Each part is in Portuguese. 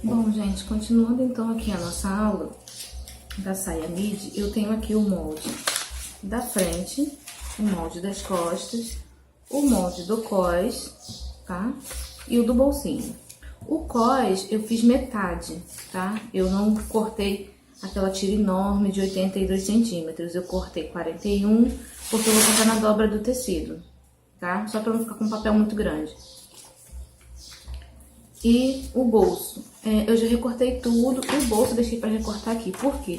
Bom, gente, continuando então aqui a nossa aula da saia midi, eu tenho aqui o molde da frente, o molde das costas, o molde do cós, tá? E o do bolsinho. O cós eu fiz metade, tá? Eu não cortei aquela tira enorme de 82 centímetros, eu cortei 41, porque eu vou cortar na dobra do tecido, tá? Só pra não ficar com um papel muito grande. E o bolso, eu já recortei tudo, o bolso eu deixei pra recortar aqui, por quê?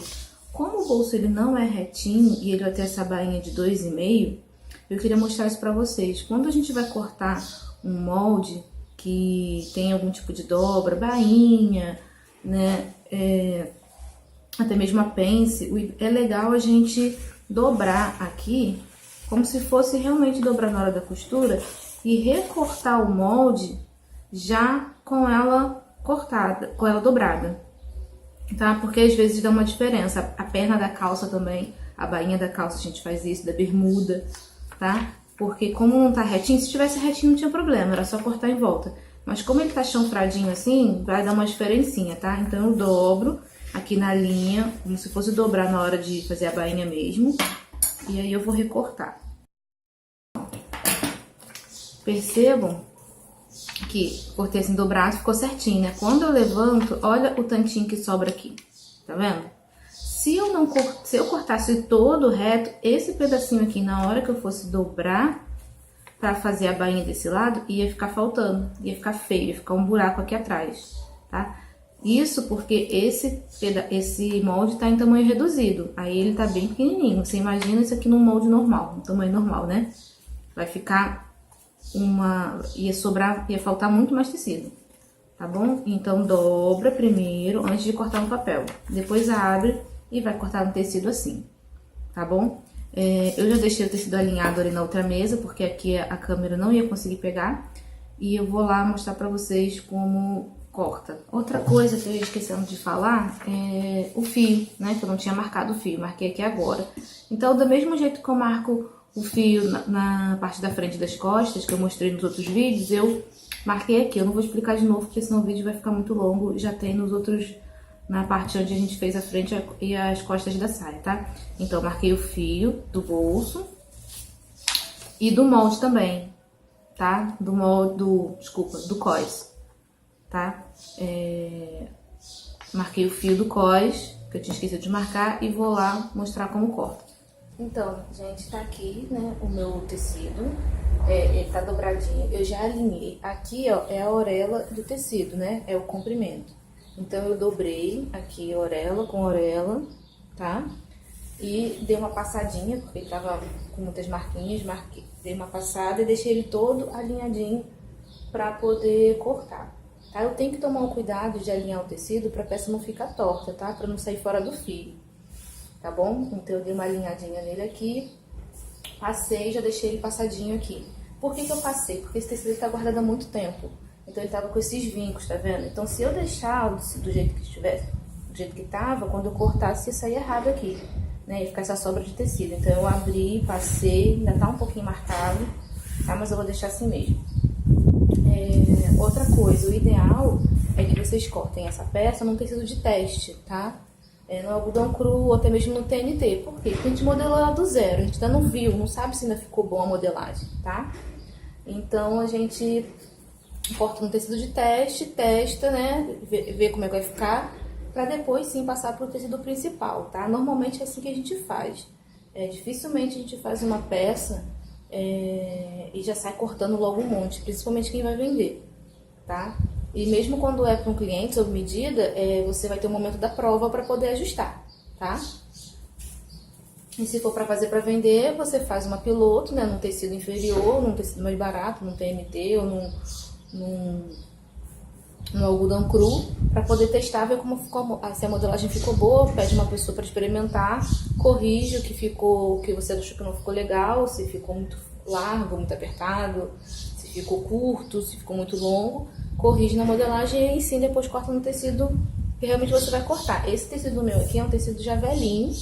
Como o bolso ele não é retinho e ele vai ter essa bainha de 2,5, eu queria mostrar isso pra vocês. Quando a gente vai cortar um molde que tem algum tipo de dobra, bainha, né, até mesmo a pence, é legal a gente dobrar aqui, como se fosse realmente dobrar na hora da costura e recortar o molde já com ela cortada, com ela dobrada, tá? Porque às vezes dá uma diferença. A perna da calça também, a bainha da calça a gente faz isso, da bermuda, tá? Porque como não tá retinho, se tivesse retinho não tinha problema, era só cortar em volta. Mas como ele tá chanfradinho assim, vai dar uma diferencinha, tá? Então eu dobro aqui na linha, como se fosse dobrar na hora de fazer a bainha mesmo. E aí eu vou recortar. Percebam que cortei assim dobrado, ficou certinho, né? Quando eu levanto, olha o tantinho que sobra aqui, tá vendo? Se eu cortasse todo reto, esse pedacinho aqui, na hora que eu fosse dobrar pra fazer a bainha desse lado, ia ficar faltando, ia ficar feio, ia ficar um buraco aqui atrás, tá? Isso porque esse molde tá em tamanho reduzido, aí ele tá bem pequenininho. Você imagina isso aqui num molde normal, no tamanho normal, né? Vai ficar ia faltar muito mais tecido, tá bom? Então dobra primeiro antes de cortar no papel, depois abre e vai cortar no tecido assim, tá bom? Eu já deixei o tecido alinhado ali na outra mesa, porque aqui a câmera não ia conseguir pegar, e eu vou lá mostrar pra vocês como corta. Outra coisa que eu ia esquecendo de falar é o fio, né? Que eu não tinha marcado o fio, marquei aqui agora. Então, do mesmo jeito que eu marco o fio na parte da frente das costas, que eu mostrei nos outros vídeos, eu marquei aqui. Eu não vou explicar de novo, porque senão o vídeo vai ficar muito longo. Já tem nos outros, na parte onde a gente fez a frente e as costas da saia, tá? Então, eu marquei o fio do bolso e do molde também, tá? Do cós, tá? Marquei o fio do cós, que eu tinha esquecido de marcar, e vou lá mostrar como corta. Então, gente, tá aqui, né, o meu tecido, ele tá dobradinho, eu já alinhei. Aqui, ó, é a orelha do tecido, né, é o comprimento. Então, eu dobrei aqui orelha com orelha, tá? E dei uma passadinha, porque ele tava com muitas marquinhas, dei uma passada e deixei ele todo alinhadinho pra poder cortar, tá? Eu tenho que tomar um cuidado de alinhar o tecido pra peça não ficar torta, tá? Pra não sair fora do fio. Tá bom? Então eu dei uma alinhadinha nele aqui, passei, já deixei ele passadinho aqui. Por que que eu passei? Porque esse tecido tá guardado há muito tempo. Então ele tava com esses vincos, tá vendo? Então se eu deixar do jeito que estivesse, do jeito que tava, quando eu cortasse ia sair errado aqui, né? Ia ficar essa sobra de tecido. Então eu abri, passei, ainda tá um pouquinho marcado, tá? Mas eu vou deixar assim mesmo. Outra coisa, o ideal é que vocês cortem essa peça num tecido de teste, tá? No algodão cru ou até mesmo no TNT. Por quê? Porque a gente modelou ela do zero, a gente ainda não viu, não sabe se ainda ficou bom a modelagem, tá? Então a gente corta no tecido de teste, testa, né? Vê como é que vai ficar, pra depois sim passar pro tecido principal, tá? Normalmente é assim que a gente faz. Dificilmente a gente faz uma peça e já sai cortando logo um monte, principalmente quem vai vender, tá? E mesmo quando é para um cliente sob medida, você vai ter um momento da prova para poder ajustar, tá? E se for para fazer para vender, você faz uma piloto, né, num tecido inferior, num tecido mais barato, num TNT ou num algodão cru, para poder testar, ver se a modelagem ficou boa, pede uma pessoa para experimentar, corrige o que você achou que não ficou legal, se ficou muito largo, muito apertado, se ficou curto, se ficou muito longo, corrige na modelagem e sim depois corta no tecido que realmente você vai cortar. Esse tecido meu aqui é um tecido já velhinho,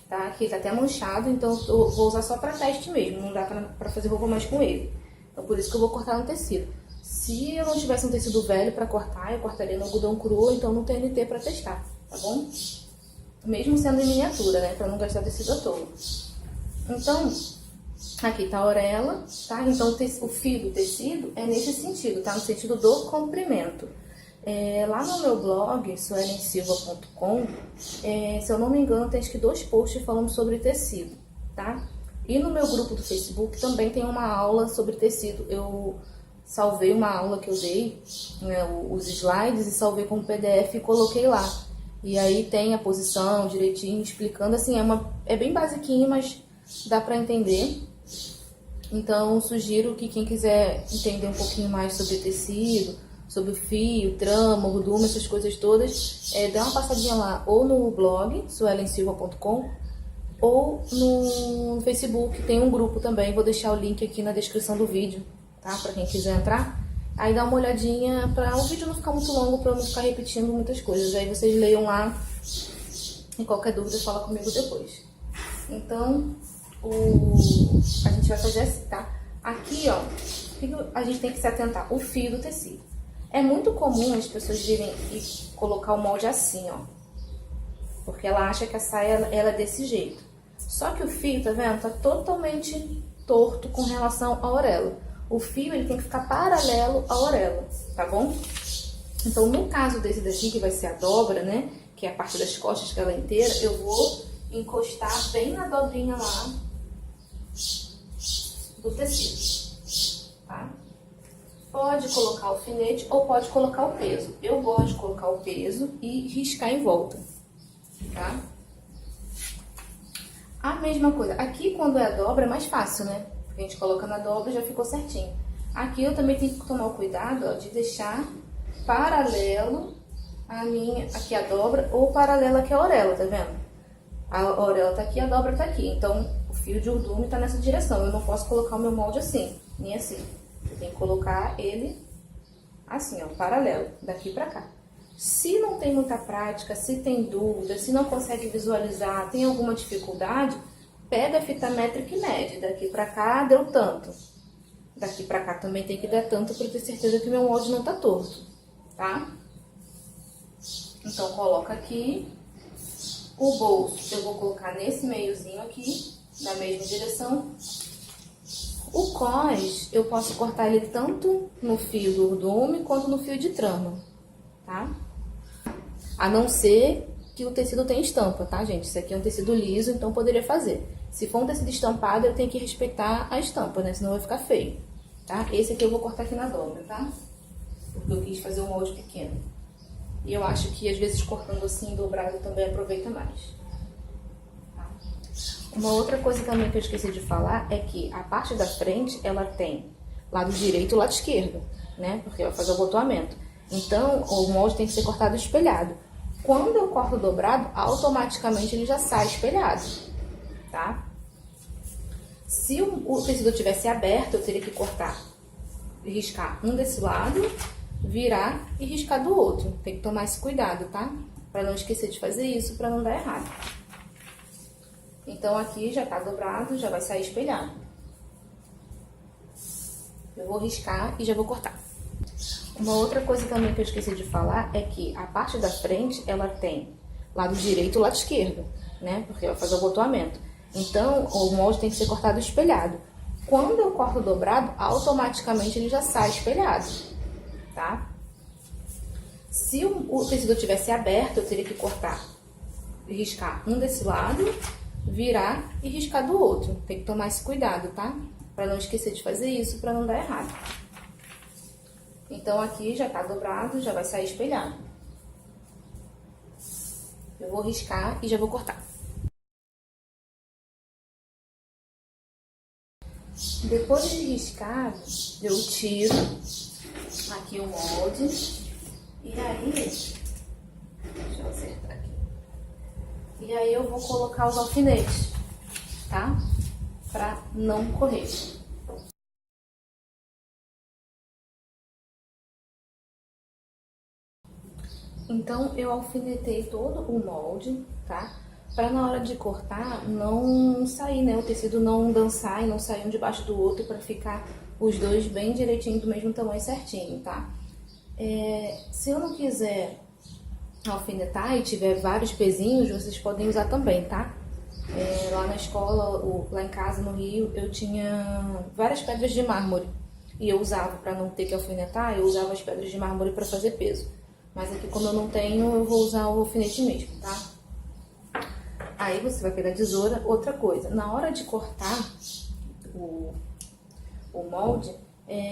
tá? Aqui tá até manchado, então eu vou usar só pra teste mesmo, não dá pra fazer roupa mais com ele. Então por isso que eu vou cortar no tecido. Se eu não tivesse um tecido velho para cortar, eu cortaria no algodão cru, então no TNT para testar, tá bom? Mesmo sendo em miniatura, né, para não gastar tecido à toa. Então, aqui tá a orelha, tá? Então o fio do tecido é nesse sentido, tá? No sentido do comprimento. Lá no meu blog, suelensilva.com, se eu não me engano, tem acho que 2 posts falando sobre tecido, tá? E no meu grupo do Facebook também tem uma aula sobre tecido. Eu salvei uma aula que eu dei, né, os slides, e salvei como PDF e coloquei lá. E aí tem a posição direitinho, explicando, assim, é bem basiquinho, mas dá pra entender. Então, sugiro que quem quiser entender um pouquinho mais sobre tecido, sobre o fio, trama, rodume, essas coisas todas, dá uma passadinha lá, ou no blog, suelensilva.com, ou no Facebook, tem um grupo também, vou deixar o link aqui na descrição do vídeo, tá? Pra quem quiser entrar. Aí dá uma olhadinha pra o vídeo não ficar muito longo, pra eu não ficar repetindo muitas coisas. Aí vocês leiam lá e qualquer dúvida fala comigo depois. Então, a gente vai fazer assim, tá? Aqui, ó, a gente tem que se atentar, o fio do tecido. É muito comum as pessoas virem e colocar o molde assim, ó. Porque ela acha que a saia, ela é desse jeito. Só que o fio, tá vendo? Tá totalmente torto com relação à orelha. O fio, ele tem que ficar paralelo à orelha, tá bom? Então, no caso desse daqui, que vai ser a dobra, né? Que é a parte das costas, que ela é inteira, eu vou encostar bem na dobrinha lá do tecido, tá? Pode colocar alfinete ou pode colocar o peso. Eu gosto de colocar o peso e riscar em volta, tá? A mesma coisa. Aqui, quando é a dobra, é mais fácil, né? Porque a gente coloca na dobra e já ficou certinho. Aqui eu também tenho que tomar o cuidado, ó, de deixar paralelo aqui a dobra, ou paralelo aqui a orelha, tá vendo? A orelha tá aqui, a dobra tá aqui. Então, o fio de urdume tá nessa direção. Eu não posso colocar o meu molde assim, nem assim. Eu tenho que colocar ele assim, ó, paralelo, daqui pra cá. Se não tem muita prática, se tem dúvida, se não consegue visualizar, tem alguma dificuldade, pega a fita métrica e mede. Daqui pra cá deu tanto. Daqui pra cá também tem que dar tanto pra eu ter certeza que meu molde não tá torto, tá? Então, coloca aqui. O bolso eu vou colocar nesse meiozinho aqui, na mesma direção. O cós, eu posso cortar ele tanto no fio do urdume quanto no fio de trama, tá? A não ser que o tecido tenha estampa, tá, gente? Isso aqui é um tecido liso, então poderia fazer. Se for um tecido estampado, eu tenho que respeitar a estampa, né? Senão vai ficar feio, tá? Esse aqui eu vou cortar aqui na dobra, tá? Porque eu quis fazer um molde pequeno. E eu acho que, às vezes, cortando assim, dobrado, também aproveita mais. Tá? Uma outra coisa também que eu esqueci de falar é que a parte da frente, ela tem lado direito e lado esquerdo, né? Porque vai fazer o abotoamento. Então, o molde tem que ser cortado espelhado. Quando eu corto dobrado, automaticamente ele já sai espelhado, tá? Se o tecido tivesse aberto, eu teria que cortar, riscar um desse lado, virar e riscar do outro. Tem que tomar esse cuidado, tá? Pra não esquecer de fazer isso, pra não dar errado. Então, aqui já tá dobrado, já vai sair espelhado. Eu vou riscar e já vou cortar. Uma outra coisa também que eu esqueci de falar é que a parte da frente, ela tem lado direito e lado esquerdo, né? Porque vai fazer o abotoamento. Então, o molde tem que ser cortado espelhado. Quando eu corto dobrado, automaticamente ele já sai espelhado, tá? Se o tecido tivesse aberto, eu teria que cortar, riscar um desse lado, virar e riscar do outro. Tem que tomar esse cuidado, tá? Pra não esquecer de fazer isso, pra não dar errado. Então, aqui já tá dobrado, já vai sair espelhado. Eu vou riscar e já vou cortar. Depois de riscado, eu tiro aqui o molde. E aí, deixa eu acertar aqui. E aí eu vou colocar os alfinetes, tá? Pra não correr. Então, eu alfinetei todo o molde, tá? Pra na hora de cortar não sair, né? O tecido não dançar e não sair um debaixo do outro pra ficar os dois bem direitinho, do mesmo tamanho certinho, tá? Se eu não quiser alfinetar e tiver vários pezinhos, vocês podem usar também, tá? Lá na escola, lá em casa no Rio, eu tinha várias pedras de mármore. E eu usava, para não ter que alfinetar, eu usava as pedras de mármore para fazer peso. Mas aqui, como eu não tenho, eu vou usar o alfinete mesmo, tá? Aí você vai pegar a tesoura. Outra coisa, na hora de cortar o molde,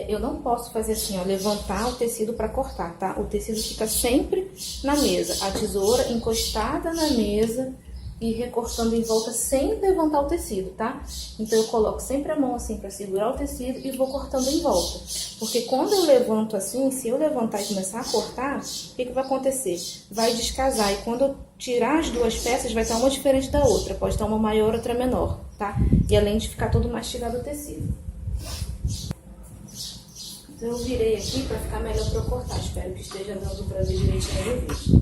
eu não posso fazer assim, ó, levantar o tecido para cortar, tá? O tecido fica sempre na mesa, a tesoura encostada na mesa e recortando em volta sem levantar o tecido, tá? Então eu coloco sempre a mão assim para segurar o tecido e vou cortando em volta. Porque quando eu levanto assim, se eu levantar e começar a cortar, o que vai acontecer? Vai descasar e quando eu tirar as duas peças vai estar uma diferente da outra, pode estar uma maior, outra menor, tá? E além de ficar todo mastigado o tecido. Então eu virei aqui para ficar melhor para eu cortar, espero que esteja dando para ver direitinho no vídeo.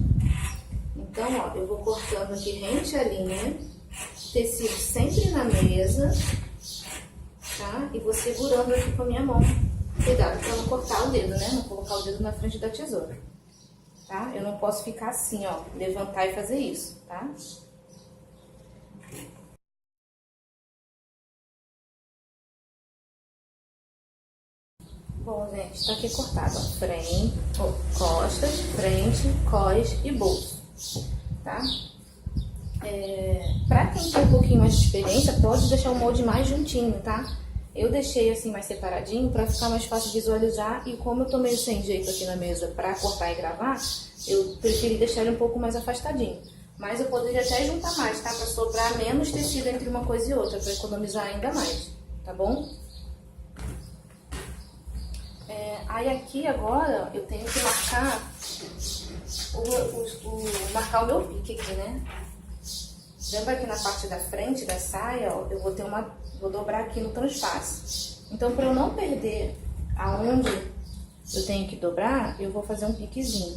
Então, ó, eu vou cortando aqui rente a linha, tecido sempre na mesa, tá? E vou segurando aqui com a minha mão. Cuidado pra não cortar o dedo, né? Não colocar o dedo na frente da tesoura, tá? Eu não posso ficar assim, ó, levantar e fazer isso, tá? Bom, gente, tá aqui cortado, ó, frente, costas, frente, cós e bolso, tá? Pra quem tem um pouquinho mais de experiência, pode deixar o molde mais juntinho, tá? Eu deixei assim mais separadinho pra ficar mais fácil de visualizar e como eu tô meio sem jeito aqui na mesa pra cortar e gravar, eu preferi deixar ele um pouco mais afastadinho. Mas eu poderia até juntar mais, tá? Pra sobrar menos tecido entre uma coisa e outra, pra economizar ainda mais, tá bom? Aí aqui agora eu tenho que marcar marcar o meu pique aqui, né? Lembra que na parte da frente da saia, ó, eu vou dobrar aqui no transpasse. Então, para eu não perder aonde eu tenho que dobrar, eu vou fazer um piquezinho,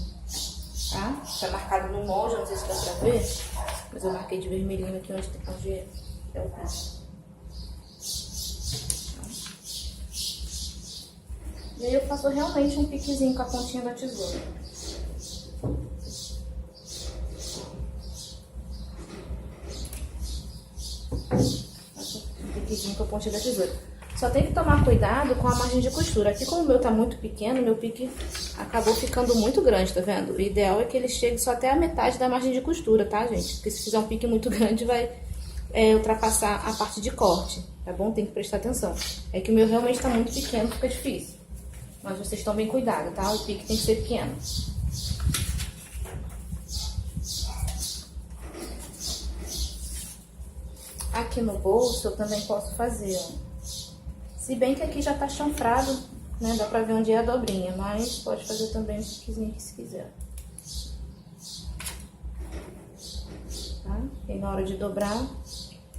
tá? Tá marcado no molde, não sei se dá pra ver, mas eu marquei de vermelhinho aqui onde é o pique. E aí eu faço realmente um piquezinho com a pontinha da tesoura. Faço um piquezinho com a pontinha da tesoura. Só tem que tomar cuidado com a margem de costura. Aqui como o meu tá muito pequeno, meu pique acabou ficando muito grande, tá vendo? O ideal é que ele chegue só até a metade da margem de costura, tá, gente? Porque se fizer um pique muito grande, vai ultrapassar a parte de corte, tá bom? Tem que prestar atenção. É que o meu realmente tá muito pequeno, fica difícil. Mas vocês tomem cuidado, tá? O pique tem que ser pequeno. Aqui no bolso eu também posso fazer, ó. Se bem que aqui já tá chanfrado, né? Dá pra ver onde é a dobrinha, mas pode fazer também um piquezinho aqui se quiser. Tá? E na hora de dobrar,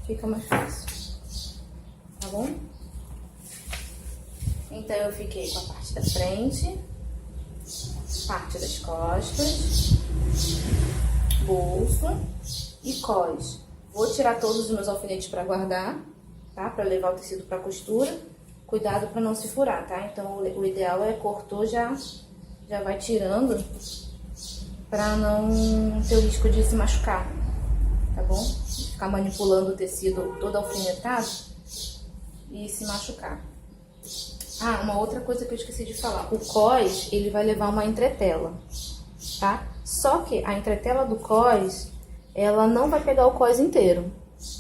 fica mais fácil. Tá bom? Então, eu fiquei com a parte da frente, parte das costas, bolso e cós. Vou tirar todos os meus alfinetes para guardar, tá? Para levar o tecido para costura. Cuidado para não se furar, tá? Então, o ideal é cortou, já vai tirando para não ter o risco de se machucar, tá bom? Ficar manipulando o tecido todo alfinetado e se machucar. Ah, uma outra coisa que eu esqueci de falar. O cós, ele vai levar uma entretela, tá? Só que a entretela do cós, ela não vai pegar o cós inteiro,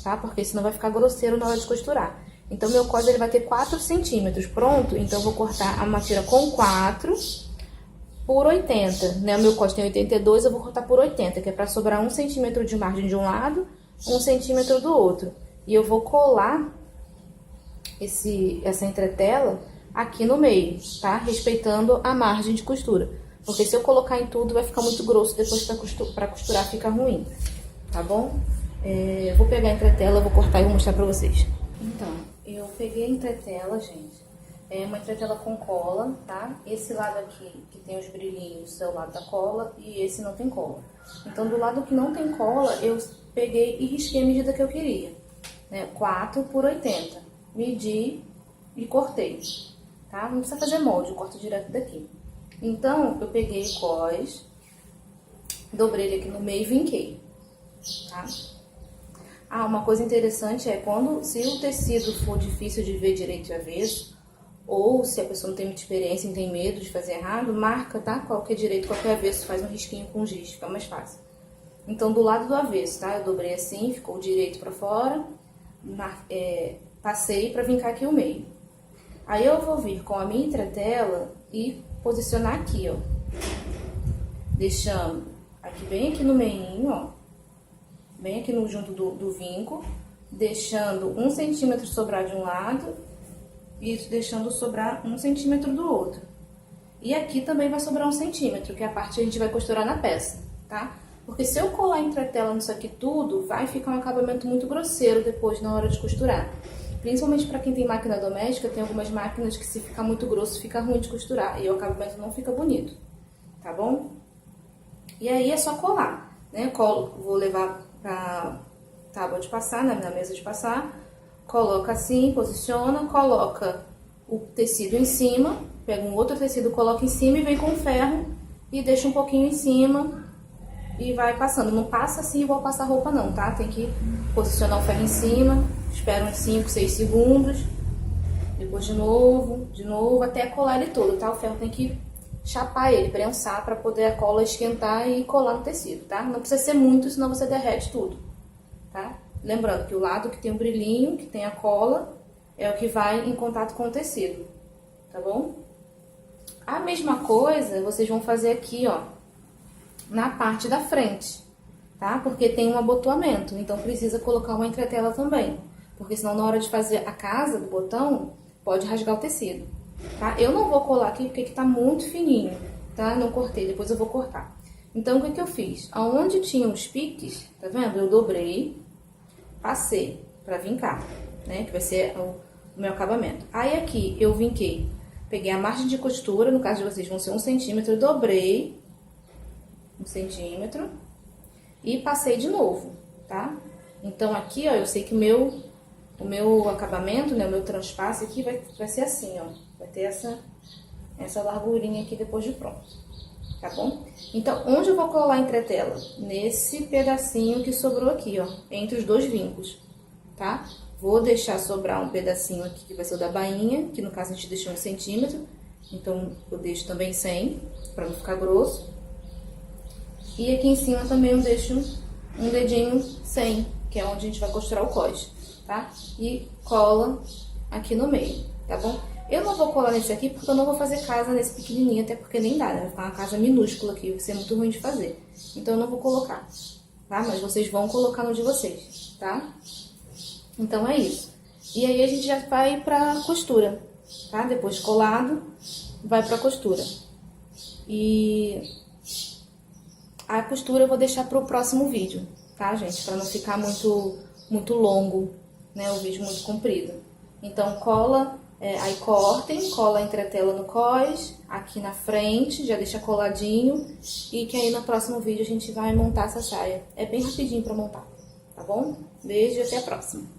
tá? Porque senão vai ficar grosseiro na hora de costurar. Então, meu cós, ele vai ter 4 centímetros. Pronto? Então, eu vou cortar a madeira com 4 por 80, né? O meu cós tem 82, eu vou cortar por 80, que é pra sobrar 1 centímetro de margem de um lado, 1 centímetro do outro. E eu vou colar essa entretela aqui no meio, tá? Respeitando a margem de costura. Porque se eu colocar em tudo, vai ficar muito grosso, depois pra costurar fica ruim, tá bom? Vou pegar a entretela, vou cortar e vou mostrar pra vocês. Então, eu peguei a entretela, gente. É uma entretela com cola, tá? Esse lado aqui, que tem os brilhinhos, é o lado da cola, e esse não tem cola. Então, do lado que não tem cola, eu peguei e risquei a medida que eu queria, né? 4 por 80. Medi e cortei. tá? Não precisa fazer molde, eu corto direto daqui. Então, eu peguei o cós, dobrei ele aqui no meio e vinquei, tá? Ah, uma coisa interessante é se o tecido for difícil de ver direito e avesso, ou se a pessoa não tem muita experiência e tem medo de fazer errado, marca, tá? Qual que é direito, qual que é avesso, faz um risquinho com giz, fica mais fácil. Então, do lado do avesso, tá? Eu dobrei assim, ficou o direito pra fora, passei pra vincar aqui o meio. Aí eu vou vir com a minha entretela e posicionar aqui, ó. Deixando aqui bem aqui no meinho, ó. Bem aqui no junto do vinco. Deixando 1 centímetro sobrar de um lado e deixando sobrar 1 centímetro do outro. E aqui também vai sobrar 1 centímetro, que é a parte que a gente vai costurar na peça, tá? Porque se eu colar entretela nisso aqui tudo, vai ficar um acabamento muito grosseiro depois na hora de costurar. Principalmente para quem tem máquina doméstica, tem algumas máquinas que se ficar muito grosso, fica ruim de costurar. E o acabamento não fica bonito, tá bom? E aí é só colar, né? Vou levar pra tábua de passar, né? Na mesa de passar. Coloca assim, posiciona, coloca o tecido em cima. Pega um outro tecido, coloca em cima e vem com o ferro e deixa um pouquinho em cima. E vai passando. Não passa assim igual passar roupa não, tá? Tem que posicionar o ferro em cima, espera uns 5, 6 segundos. Depois de novo, até colar ele todo, tá? O ferro tem que chapar ele, prensar pra poder a cola esquentar e colar no tecido, tá? Não precisa ser muito, senão você derrete tudo, tá? Lembrando que o lado que tem o brilhinho, que tem a cola, é o que vai em contato com o tecido, tá bom? A mesma coisa vocês vão fazer aqui, ó, na parte da frente, tá? Porque tem um abotoamento, então precisa colocar uma entretela também. Porque senão na hora de fazer a casa do botão, pode rasgar o tecido, tá? Eu não vou colar aqui porque aqui tá muito fininho, tá? Não cortei, depois eu vou cortar. Então, o que eu fiz? Aonde tinha os piques, tá vendo? Eu dobrei, passei pra vincar, né? Que vai ser o meu acabamento. Aí aqui eu vinquei, peguei a margem de costura, no caso de vocês vão ser 1 centímetro, dobrei 1 centímetro e passei de novo, tá? Então aqui, ó, eu sei que o meu acabamento, né, o meu transpasse aqui vai ser assim, ó. Vai ter essa largurinha aqui depois de pronto, tá bom? Então, onde eu vou colar a entretela? Nesse pedacinho que sobrou aqui, ó, entre os dois vincos, tá? Vou deixar sobrar um pedacinho aqui que vai ser o da bainha, que no caso a gente deixou 1 centímetro, então eu deixo também 100, pra não ficar grosso. E aqui em cima também eu deixo um dedinho 100, que é onde a gente vai costurar o cós, tá? E cola aqui no meio, tá bom? Eu não vou colar nesse aqui porque eu não vou fazer casa nesse pequenininho, até porque nem dá, né? Vai ficar uma casa minúscula aqui, vai ser muito ruim de fazer. Então eu não vou colocar, tá? Mas vocês vão colocar no de vocês, tá? Então é isso. E aí a gente já vai pra costura, tá? Depois de colado, vai pra costura. E a costura eu vou deixar pro próximo vídeo, tá, gente? Pra não ficar muito longo, né? O vídeo muito comprido. Então cola, aí cortem, cola a entretela no cós, aqui na frente, já deixa coladinho. E que aí no próximo vídeo a gente vai montar essa saia. É bem rapidinho pra montar, tá bom? Beijo e até a próxima.